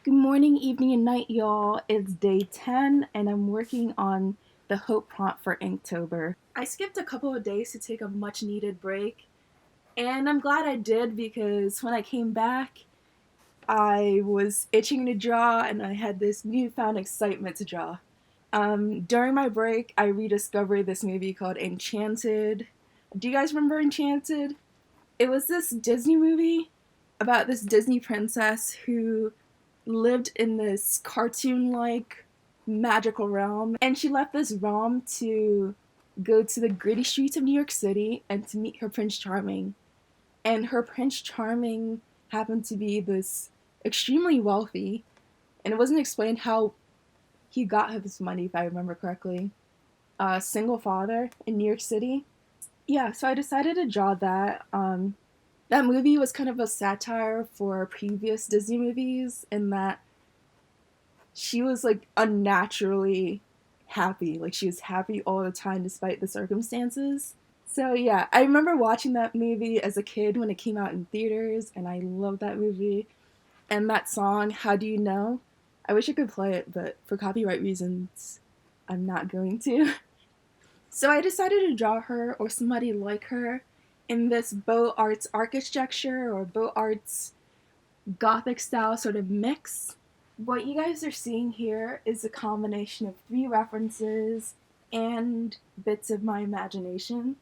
Good morning, evening, and night, y'all. It's day 10, and I'm working on the Hope prompt for Inktober. I skipped a couple of days to take a much needed break, and I'm glad I did because when I came back, I was itching to draw and I had this newfound excitement to draw. During my break, I rediscovered this movie called Enchanted. Do you guys remember Enchanted? It was this Disney movie about this Disney princess who lived in this cartoon like magical realm, and she left this realm to go to the gritty streets of New York City and to meet her Prince Charming. And her Prince Charming happened to be this extremely wealthy, and it wasn't explained how he got his money, if I remember correctly. A single father in New York City. Yeah, so I decided to draw that. That movie was kind of a satire for previous Disney movies in that she was like unnaturally happy. Like she was happy all the time despite the circumstances. So yeah, I remember watching that movie as a kid when it came out in theaters, and I loved that movie. And that song, How Do You Know? I wish I could play it, but for copyright reasons, I'm not going to. So I decided to draw her or somebody like her in this Beaux Arts architecture or Beaux Arts Gothic style sort of mix. What you guys are seeing here is a combination of three references and bits of my imagination.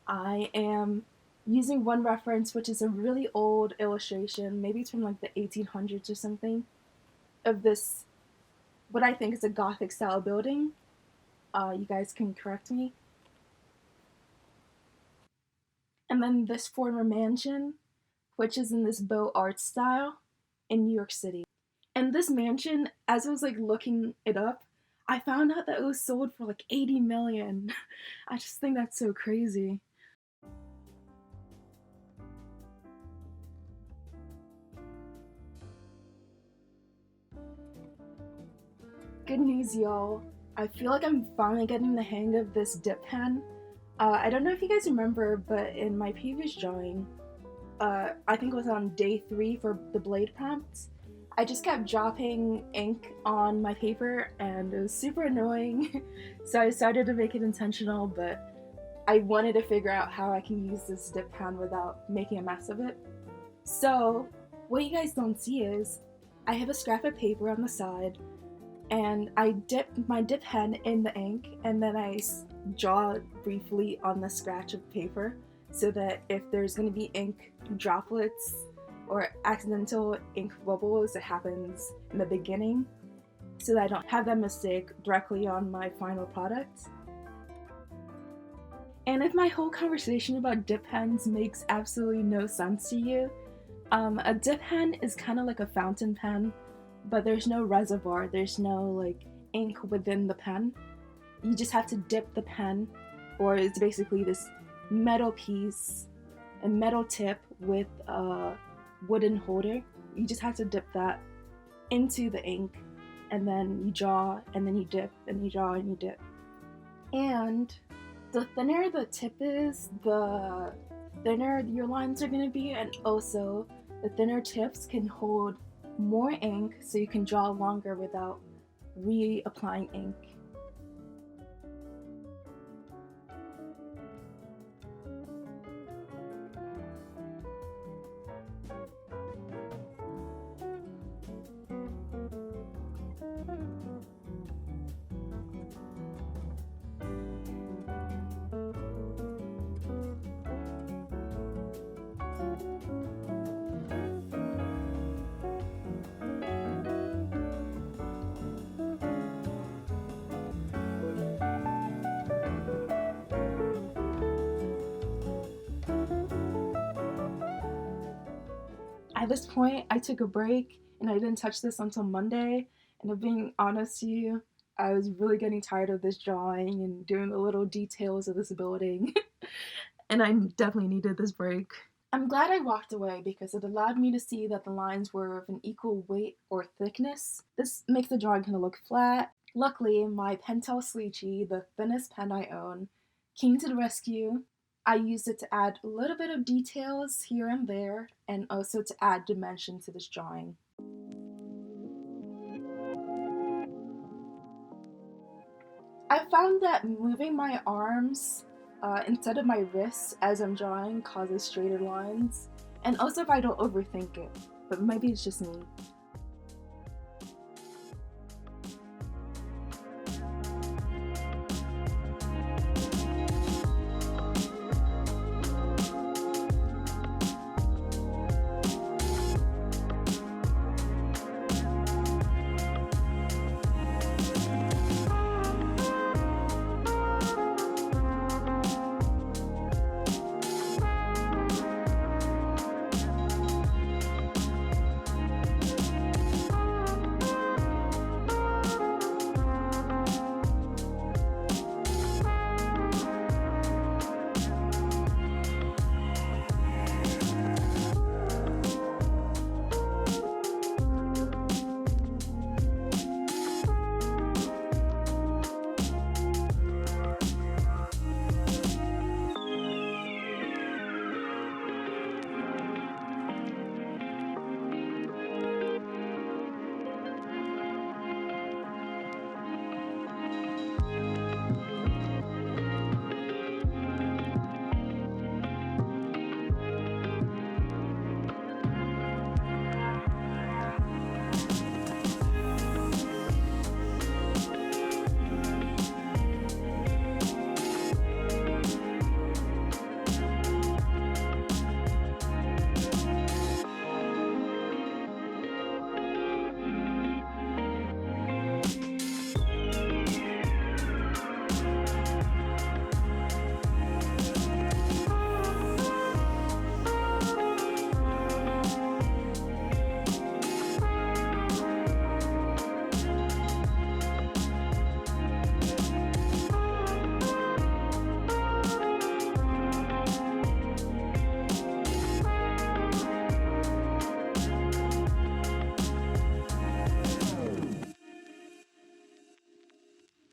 I am using one reference, which is a really old illustration, maybe it's from like the 1800s or something, of this, what I think is a Gothic style building. You guys can correct me. And then this former mansion, which is in this Beaux Arts style in New York City. And this mansion, as I was like looking it up, I found out that it was sold for like 80 million. I just think that's so crazy. Good news, y'all. I feel like I'm finally getting the hang of this dip pen. I don't know if you guys remember, but in my previous drawing, I think it was on day 3 for the blade prompts, I just kept dropping ink on my paper and it was super annoying. So I decided to make it intentional, but I wanted to figure out how I can use this dip pen without making a mess of it. So, what you guys don't see is I have a scrap of paper on the side and I dip my dip pen in the ink and then I draw briefly on the scratch of paper so that if there's going to be ink droplets or accidental ink bubbles, it happens in the beginning so that I don't have that mistake directly on my final product. And if my whole conversation about dip pens makes absolutely no sense to you, a dip pen is kind of like a fountain pen, but there's no reservoir, there's no like ink within the pen. You just have to dip the pen, or it's basically this metal piece, a metal tip with a wooden holder. You just have to dip that into the ink, and then you draw, and then you dip, and you draw, and you dip. And the thinner the tip is, the thinner your lines are going to be, and also the thinner tips can hold more ink so you can draw longer without reapplying ink. At this point, I took a break and I didn't touch this until Monday. And if being honest to you, I was really getting tired of this drawing and doing the little details of this building. And I definitely needed this break. I'm glad I walked away because it allowed me to see that the lines were of an equal weight or thickness. This makes the drawing kind of look flat. Luckily, my Pentel Slicci, the thinnest pen I own, came to the rescue. I used it to add a little bit of details here and there, and also to add dimension to this drawing. I found that moving my arms instead of my wrists as I'm drawing causes straighter lines, and also if I don't overthink it, but maybe it's just me.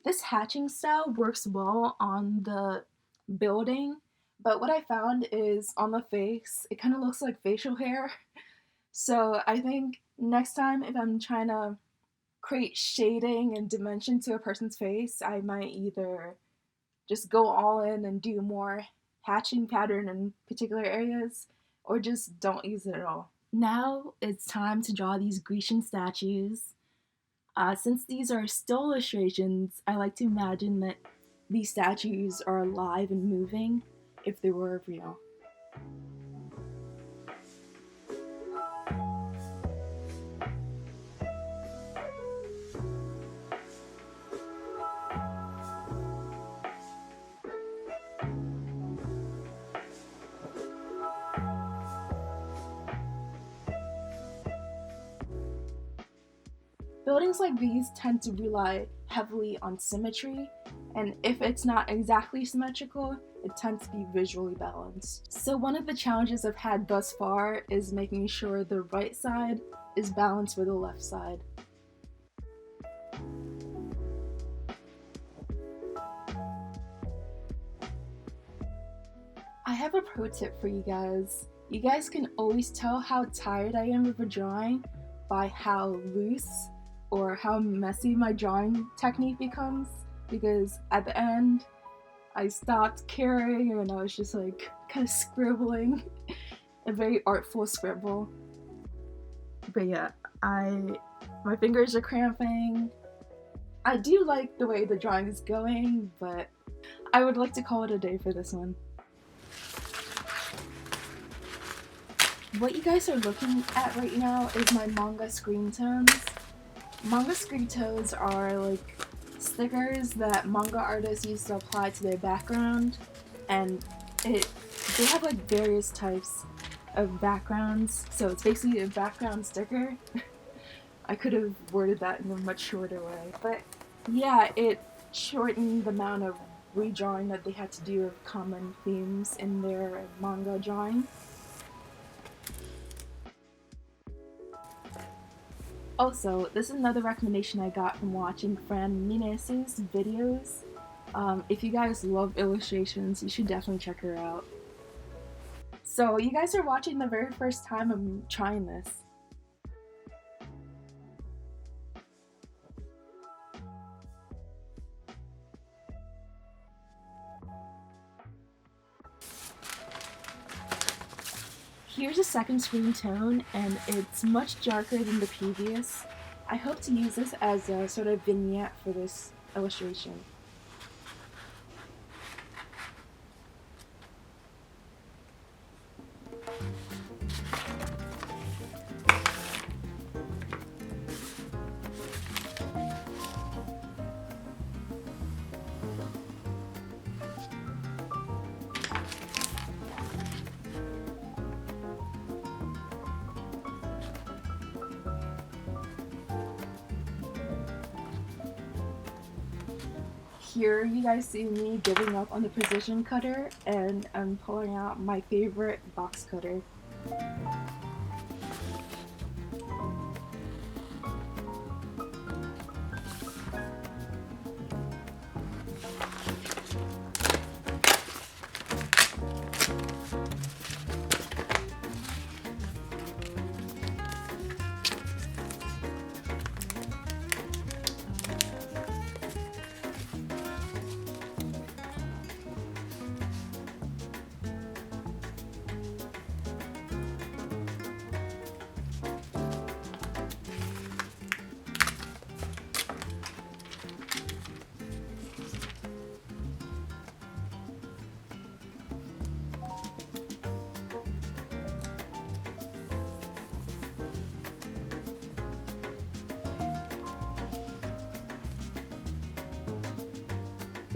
This hatching style works well on the building, but what I found is on the face, it kind of looks like facial hair. So I think next time if I'm trying to create shading and dimension to a person's face, I might either just go all in and do more hatching pattern in particular areas, or just don't use it at all. Now it's time to draw these Grecian statues. Since these are still illustrations, I like to imagine that these statues are alive and moving if they were real. Buildings like these tend to rely heavily on symmetry, and if it's not exactly symmetrical, it tends to be visually balanced. So one of the challenges I've had thus far is making sure the right side is balanced with the left side. I have a pro tip for you guys. You guys can always tell how tired I am of a drawing by how loose or how messy my drawing technique becomes, because at the end I stopped caring and I was just like kind of scribbling a very artful scribble. But yeah, my fingers are cramping. I do like the way the drawing is going, but I would like to call it a day for this one. What you guys are looking at right now is my manga screen tones. Manga screen tones are like stickers that manga artists used to apply to their background, and they have like various types of backgrounds, so it's basically a background sticker. I could have worded that in a much shorter way, but yeah, it shortened the amount of redrawing that they had to do of common themes in their manga drawing. Also, this is another recommendation I got from watching Fran Mines's videos. If you guys love illustrations, you should definitely check her out. So, you guys are watching the very first time I'm trying this. Here's a second screen tone, and it's much darker than the previous. I hope to use this as a sort of vignette for this illustration. Here you guys see me giving up on the precision cutter, and I'm pulling out my favorite box cutter.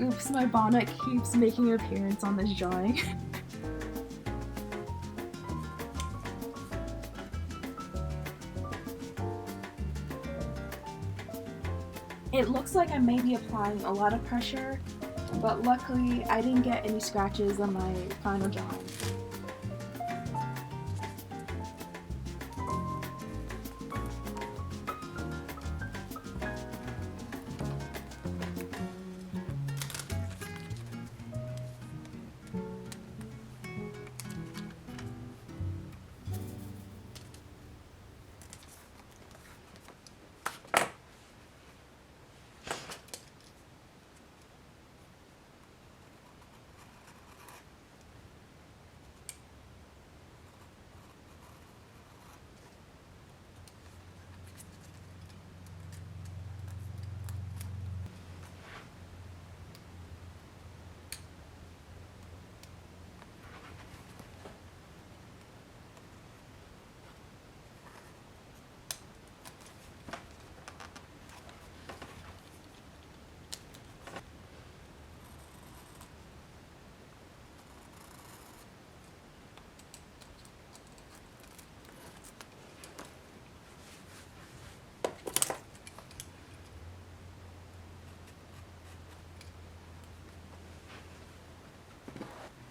Oops, my bonnet keeps making an appearance on this drawing. It looks like I may be applying a lot of pressure, but luckily I didn't get any scratches on my final drawing.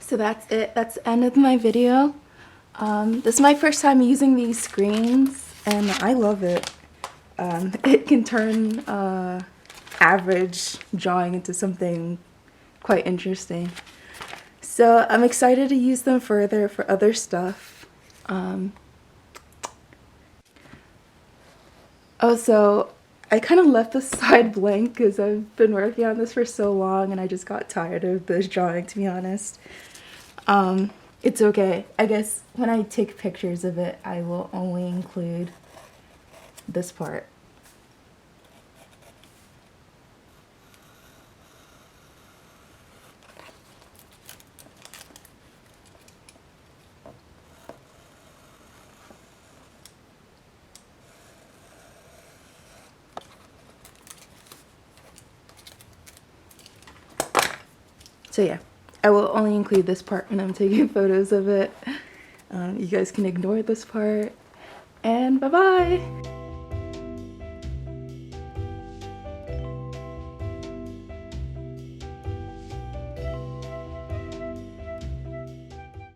So that's it. That's the end of my video. This is my first time using these screens, and I love it. It can turn average drawing into something quite interesting. So I'm excited to use them further for other stuff. Oh, so I kind of left this side blank because I've been working on this for so long and I just got tired of this drawing, to be honest. It's okay. I guess when I take pictures of it, I will only include this part. So yeah, I will only include this part when I'm taking photos of it. You guys can ignore this part, and bye-bye!